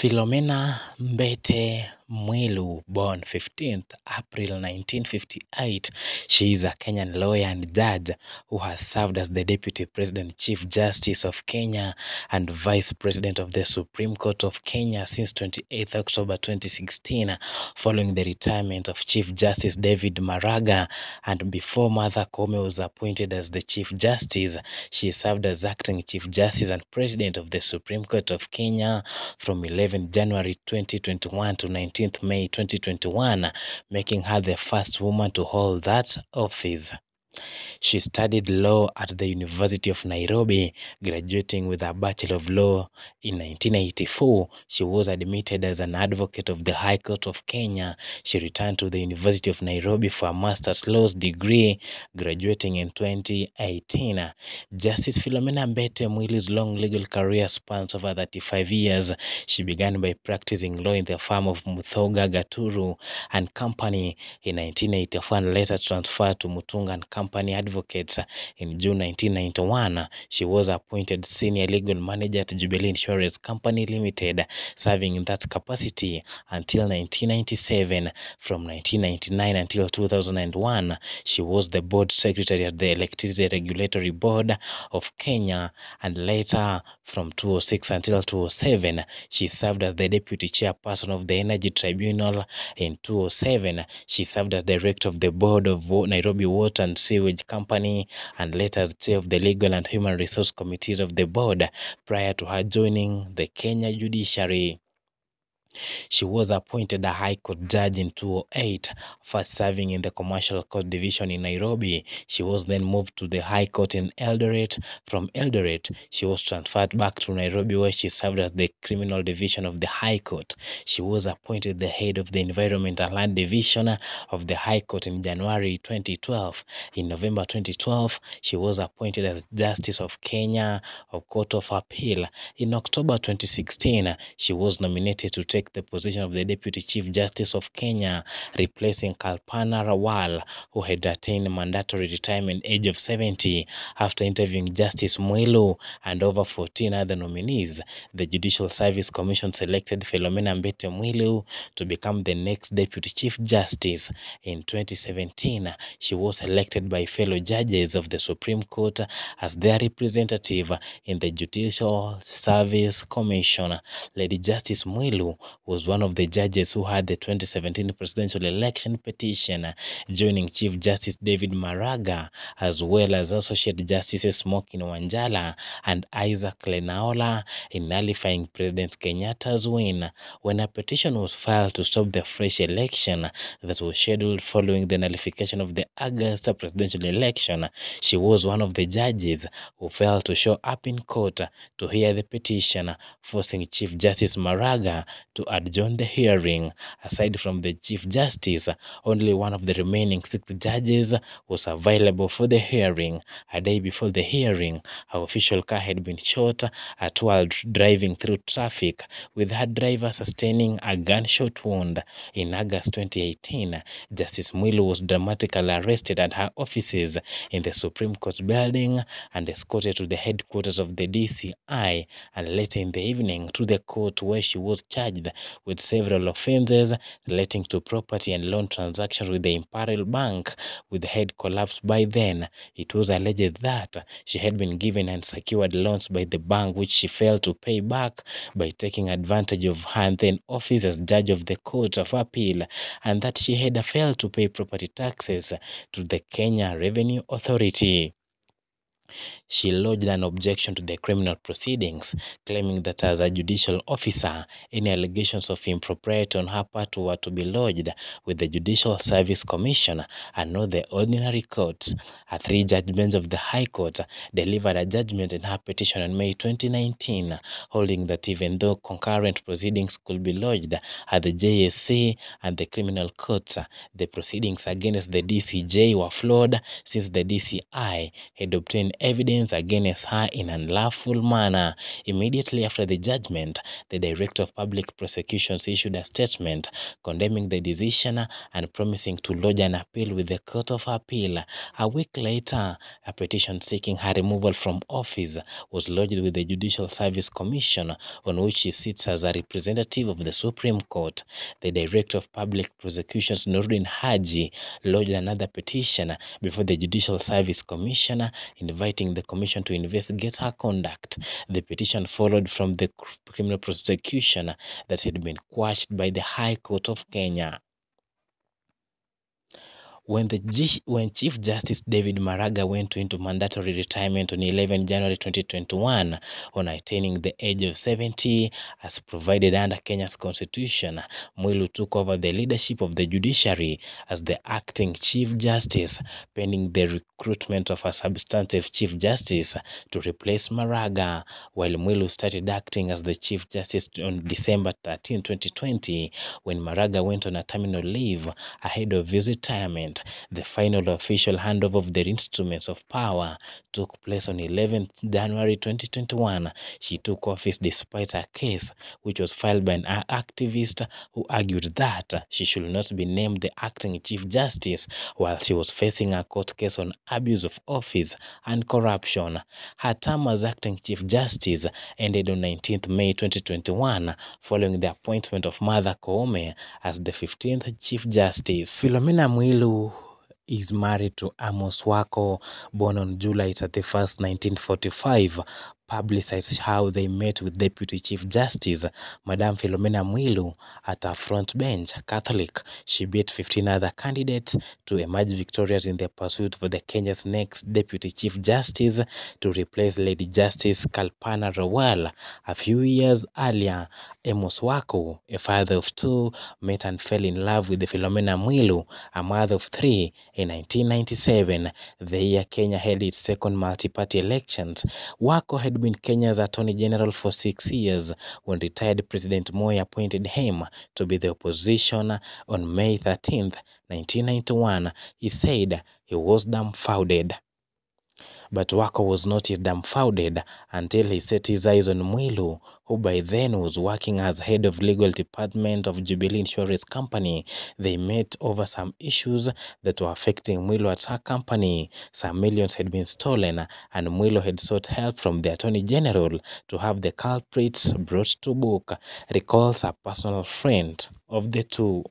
Philomena Mwilu, born 15th April 1958. She is a Kenyan lawyer and judge who has served as the Deputy President, Chief Justice of Kenya and Vice President of the Supreme Court of Kenya since 28 October 2016, following the retirement of Chief Justice David Maraga. And before Martha Koome was appointed as the Chief Justice, she served as Acting Chief Justice and President of the Supreme Court of Kenya from 11 January 2021 to 19th May 2021, making her the first woman to hold that office. She studied law at the University of Nairobi, graduating with a Bachelor of Law in 1984. She was admitted as an advocate of the High Court of Kenya. She returned to the University of Nairobi for a Master's Laws degree, graduating in 2018. Justice Philomena Mwilu's long legal career spans over 35 years. She began by practicing law in the firm of Muthoga, Gaturu and Company in 1984 and later transferred to Mutunga and Company Advocates in June 1991. She was appointed Senior Legal Manager at Jubilee Insurance Company Limited, serving in that capacity until 1997. From 1999 until 2001, she was the Board Secretary at the Electricity Regulatory Board of Kenya, and later from 2006 until 2007, she served as the Deputy Chairperson of the Energy Tribunal. In 2007, she served as Director of the Board of Nairobi Water and Sewage Company, and later as Chair of the Legal and Human Resource Committees of the board, prior to her joining the Kenya judiciary. She was appointed a High Court judge in 2008, first serving in the Commercial Court Division in Nairobi. She was then moved to the High Court in Eldoret. From Eldoret, she was transferred back to Nairobi, where she served as the Criminal Division of the High Court. She was appointed the head of the Environmental Land Division of the High Court in January 2012. In November 2012, she was appointed as Justice of Kenya of Court of Appeal. In October 2016, she was nominated to take the position of the Deputy Chief Justice of Kenya, replacing Kalpana Rawal, who had attained mandatory retirement age of 70. After interviewing Justice Mwilu and over 14 other nominees, the Judicial Service Commission selected Philomena Mwilu to become the next Deputy Chief Justice. In 2017, she was elected by fellow judges of the Supreme Court as their representative in the Judicial Service Commission. Lady Justice Mwilu was one of the judges who had the 2017 presidential election petition, joining Chief Justice David Maraga, as well as Associate Justices Smokin Wanjala and Isaac Lenaola, in nullifying President Kenyatta's win. When a petition was filed to stop the fresh election that was scheduled following the nullification of the August presidential election, she was one of the judges who failed to show up in court to hear the petition, forcing Chief Justice Maraga to adjourn the hearing. Aside from the Chief Justice, only one of the remaining 6 judges was available for the hearing. A day before the hearing, her official car had been shot at while driving through traffic, with her driver sustaining a gunshot wound. In August 2018, Justice Mwilu was dramatically arrested at her offices in the Supreme Court building and escorted to the headquarters of the DCI, and later in the evening to the court, where she was charged with several offenses relating to property and loan transactions with the Imperial Bank, with the head collapsed by then. It was alleged that she had been given unsecured loans by the bank, which she failed to pay back by taking advantage of her then office as judge of the Court of Appeal, and that she had failed to pay property taxes to the Kenya Revenue Authority. She lodged an objection to the criminal proceedings, claiming that as a judicial officer, any allegations of impropriety on her part were to be lodged with the Judicial Service Commission and not the ordinary courts. A 3-judge bench of the High Court delivered a judgment in her petition in May 2019, holding that even though concurrent proceedings could be lodged at the JSC and the criminal courts, the proceedings against the DCJ were flawed, since the DCI had obtained evidence against her in an unlawful manner. Immediately after the judgment, the Director of Public Prosecutions issued a statement condemning the decision and promising to lodge an appeal with the Court of Appeal. A week later, a petition seeking her removal from office was lodged with the Judicial Service Commission, on which she sits as a representative of the Supreme Court. The Director of Public Prosecutions, Nuruddin Haji, lodged another petition before the Judicial Service Commission, inviting the Commission to investigate her conduct. The petition followed from the criminal prosecution that had been quashed by the High Court of Kenya. When Chief Justice David Maraga went into mandatory retirement on 11 January 2021, on attaining the age of 70, as provided under Kenya's constitution, Mwilu took over the leadership of the judiciary as the acting Chief Justice, pending the recruitment of a substantive Chief Justice to replace Maraga, while Mwilu started acting as the Chief Justice on December 13, 2020, when Maraga went on a terminal leave ahead of his retirement. The final official handover of their instruments of power took place on 11 January 2021. She took office despite a case which was filed by an activist who argued that she should not be named the acting Chief Justice while she was facing a court case on abuse of office and corruption. Her term as acting Chief Justice ended on 19th May 2021 following the appointment of Martha Koome as the 15th Chief Justice. Philomena Mwilu is married to Amos Wako, born on July 31st, 1945. Publicized how they met with Deputy Chief Justice Madam Philomena Mwilu at her front bench, Catholic. She beat 15 other candidates to emerge victorious in their pursuit for the Kenya's next Deputy Chief Justice to replace Lady Justice Kalpana Rawal. A few years earlier, Amos Wako, a father of two, met and fell in love with Philomena Mwilu, a mother of three, in 1997, the year Kenya held its second multi-party elections. Wako had been Kenya's Attorney General for 6 years when retired President Moi appointed him to be the opposition on May 13, 1991. He said he was dumbfounded. But Wako was not yet dumbfounded until he set his eyes on Mwilu, who by then was working as head of legal department of Jubilee Insurance Company. They met over some issues that were affecting Mwilu at her company. Some millions had been stolen, and Mwilu had sought help from the Attorney General to have the culprits brought to book, recalls a personal friend of the two.